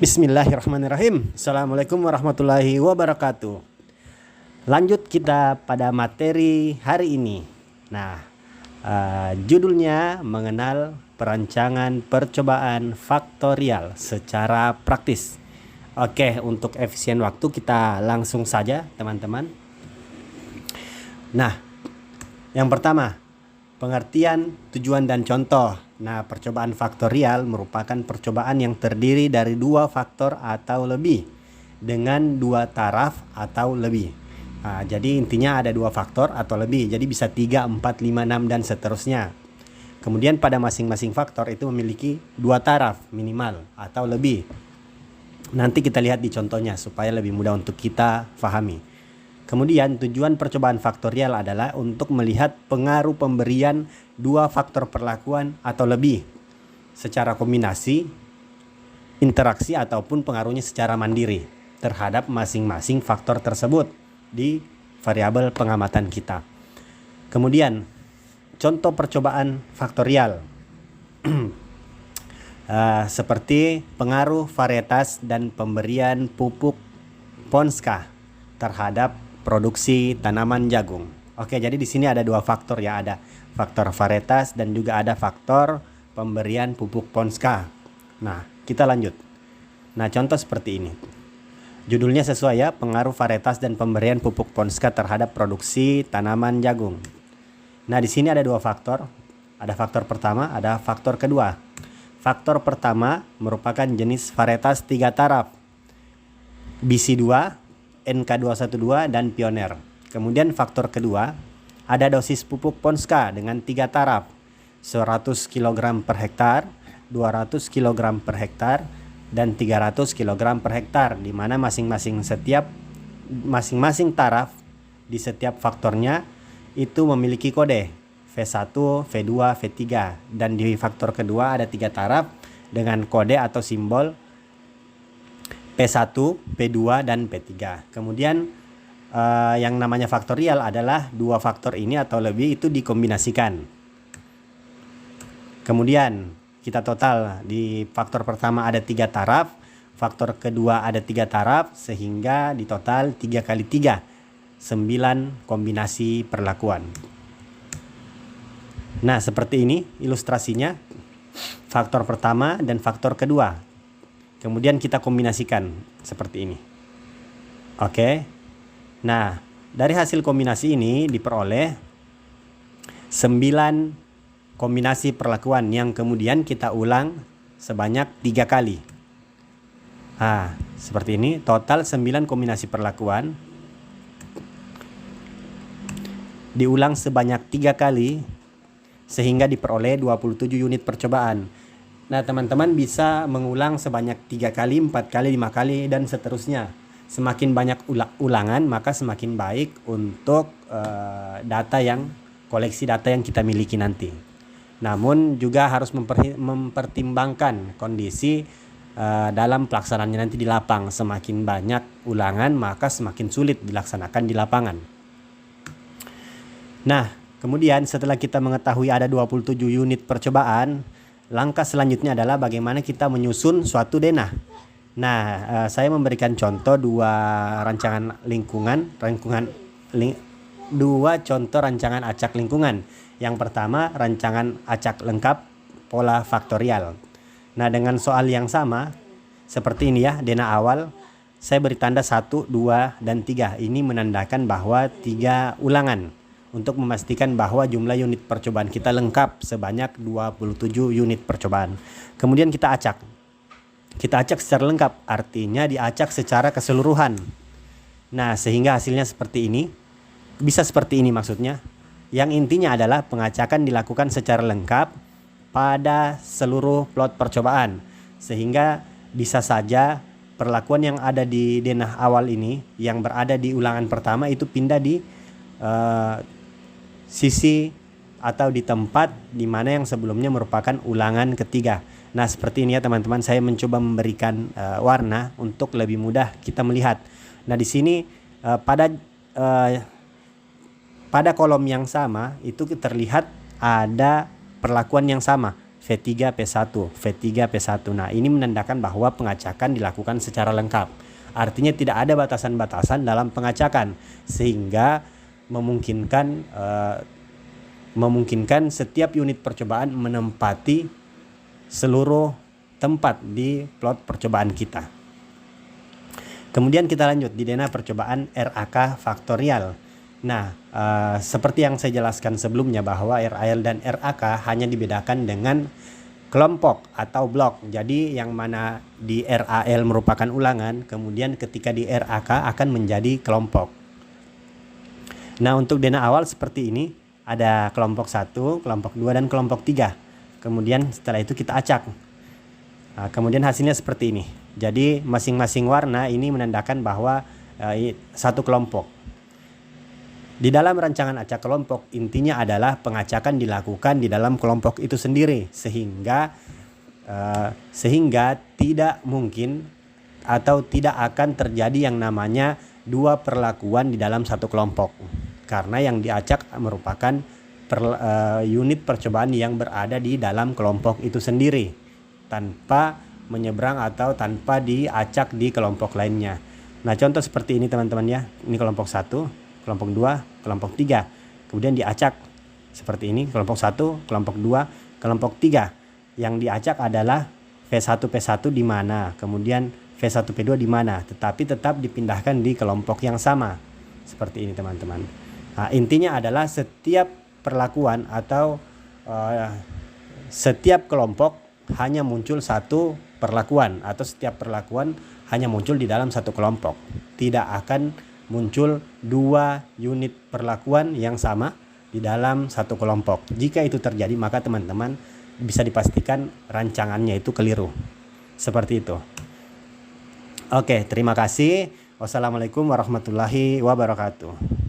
Bismillahirrahmanirrahim. Assalamualaikum warahmatullahi wabarakatuh. Lanjut kita pada materi hari ini. Nah, judulnya mengenal perancangan percobaan faktorial secara praktis. Oke, untuk efisien waktu kita langsung saja teman-teman. Nah, yang pertama, pengertian, tujuan, dan contoh. Nah, percobaan faktorial merupakan percobaan yang terdiri dari dua faktor atau lebih dengan dua taraf atau lebih. Nah, jadi intinya ada dua faktor atau lebih. Jadi bisa 3, 4, 5, 6 dan seterusnya. Kemudian pada masing-masing faktor itu memiliki dua taraf minimal atau lebih. Nanti kita lihat di contohnya supaya lebih mudah untuk kita pahami. Kemudian tujuan percobaan faktorial adalah untuk melihat pengaruh pemberian dua faktor perlakuan atau lebih secara kombinasi, interaksi ataupun pengaruhnya secara mandiri terhadap masing-masing faktor tersebut di variabel pengamatan kita. Kemudian contoh percobaan faktorial seperti pengaruh varietas dan pemberian pupuk Ponska terhadap produksi tanaman jagung. Oke, jadi di sini ada dua faktor ya, ada faktor varietas dan juga ada faktor pemberian pupuk Ponska. Nah, kita lanjut. Nah, contoh seperti ini. Judulnya sesuai ya, pengaruh varietas dan pemberian pupuk Ponska terhadap produksi tanaman jagung. Nah, di sini ada dua faktor. Ada faktor pertama, ada faktor kedua. Faktor pertama merupakan jenis varietas 3 taraf. BC2, NK212 dan Pioneer. Kemudian faktor kedua, ada dosis pupuk Ponska dengan 3 taraf, 100 kg per hektar, 200 kg per hektar, dan 300 kg per hektar, di mana masing-masing taraf di setiap faktornya itu memiliki kode V1, V2, V3, dan di faktor kedua ada 3 taraf dengan kode atau simbol P1, P2, dan P3. Kemudian yang namanya faktorial adalah dua faktor ini atau lebih itu dikombinasikan. Kemudian kita total di faktor pertama ada 3 taraf, faktor kedua ada 3 taraf, sehingga di total 3 kali 3, 9 kombinasi perlakuan. Nah, seperti ini ilustrasinya, faktor pertama dan faktor kedua. Kemudian kita kombinasikan seperti ini. Oke. Nah, dari hasil kombinasi ini diperoleh 9 kombinasi perlakuan yang kemudian kita ulang sebanyak 3 kali. Nah, seperti ini, total 9 kombinasi perlakuan diulang sebanyak 3 kali sehingga diperoleh 27 unit percobaan. Nah, teman-teman bisa mengulang sebanyak 3 kali, 4 kali, 5 kali, dan seterusnya. Semakin banyak ulangan, maka semakin baik untuk koleksi data yang kita miliki nanti. Namun juga harus mempertimbangkan kondisi dalam pelaksanaannya nanti di lapang. Semakin banyak ulangan, maka semakin sulit dilaksanakan di lapangan. Nah, kemudian setelah kita mengetahui ada 27 unit percobaan, langkah selanjutnya adalah bagaimana kita menyusun suatu denah. Nah, saya memberikan contoh dua contoh rancangan acak lingkungan. Yang pertama, rancangan acak lengkap pola faktorial. Nah, dengan soal yang sama seperti ini ya, denah awal saya beri tanda 1, 2, dan 3. Ini menandakan bahwa 3 ulangan, untuk memastikan bahwa jumlah unit percobaan kita lengkap sebanyak 27 unit percobaan. Kemudian kita acak. Kita acak secara lengkap, artinya diacak secara keseluruhan. Nah, sehingga hasilnya seperti ini. Bisa seperti ini maksudnya. Yang intinya adalah pengacakan dilakukan secara lengkap pada seluruh plot percobaan. Sehingga bisa saja perlakuan yang ada di denah awal ini, yang berada di ulangan pertama itu pindah di sisi atau di tempat di mana yang sebelumnya merupakan ulangan ketiga. Nah, seperti ini ya teman-teman, saya mencoba memberikan warna untuk lebih mudah kita melihat. Nah, di sini pada kolom yang sama itu terlihat ada perlakuan yang sama, V3 P1, V3 P1. Nah, ini menandakan bahwa pengacakan dilakukan secara lengkap. Artinya tidak ada batasan-batasan dalam pengacakan, sehingga memungkinkan setiap unit percobaan menempati seluruh tempat di plot percobaan kita. Kemudian kita lanjut di DNA percobaan RAK faktorial. Nah, seperti yang saya jelaskan sebelumnya bahwa RAL dan RAK hanya dibedakan dengan kelompok atau blok. Jadi yang mana di RAL merupakan ulangan, kemudian ketika di RAK akan menjadi kelompok. Nah, untuk DNA awal seperti ini, ada kelompok 1, kelompok 2, dan kelompok 3. Kemudian setelah itu kita acak. Nah, kemudian hasilnya seperti ini. Jadi masing-masing warna ini menandakan bahwa satu kelompok. Di dalam rancangan acak kelompok, intinya adalah pengacakan dilakukan di dalam kelompok itu sendiri, sehingga tidak mungkin atau tidak akan terjadi yang namanya dua perlakuan di dalam satu kelompok, karena yang diacak merupakan unit percobaan yang berada di dalam kelompok itu sendiri, tanpa menyeberang atau tanpa diacak di kelompok lainnya. Nah, contoh seperti ini teman-teman ya. Ini kelompok 1, kelompok 2, kelompok 3. Kemudian diacak seperti ini, kelompok 1, kelompok 2, kelompok 3. Yang diacak adalah V1 P1 di mana, kemudian V1 P2 di mana, tetapi tetap dipindahkan di kelompok yang sama. Seperti ini teman-teman. Nah, intinya adalah setiap perlakuan atau setiap kelompok hanya muncul satu perlakuan, atau setiap perlakuan hanya muncul di dalam satu kelompok. Tidak akan muncul dua unit perlakuan yang sama di dalam satu kelompok. Jika itu terjadi, maka teman-teman bisa dipastikan rancangannya itu keliru. Seperti itu. Oke, terima kasih. Wassalamualaikum warahmatullahi wabarakatuh.